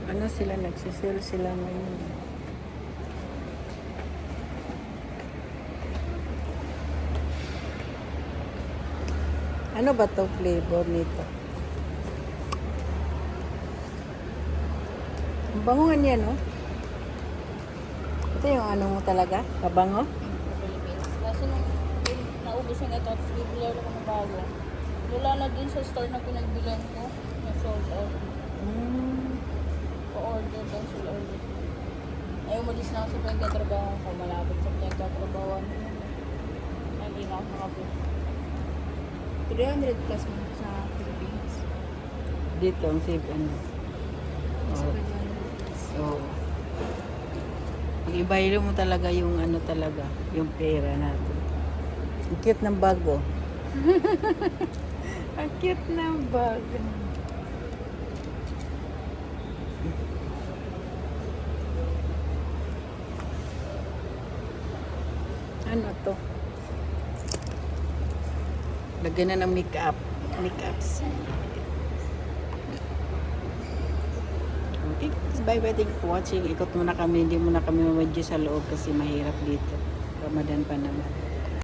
Ano sila, nagsisale sila ngayon. Ano ba to flavor nito? Ang bango nga niya, no? Ito yung ano mo talaga? Kabango? Sa Philippines. Kasi nung naubos yung ito, tapos bibili ako ng bago. Wala na din sa store na pinagbilan ko. Na sold out. Pa-order daw sila ulit. Ayaw umalis na ako sa pinagtatrabaho ko. Malapit sa pinagtatrabaho. Hindi na ako nakapit. 300 plus mo sa Philippines. Dito ang safe ano. Sa Oh. 500 plus. So, ibaylo mo talaga yung ano talaga, yung pera natin. Ang cute ng bag, oh. Ang cute ng bag. Ano to? Lagyan na ng make-ups. Okay, bye-bye. Thank you for watching. Ikot muna kami. Hindi muna kami mamadyo sa loob kasi mahirap dito. Ramadan pa naman.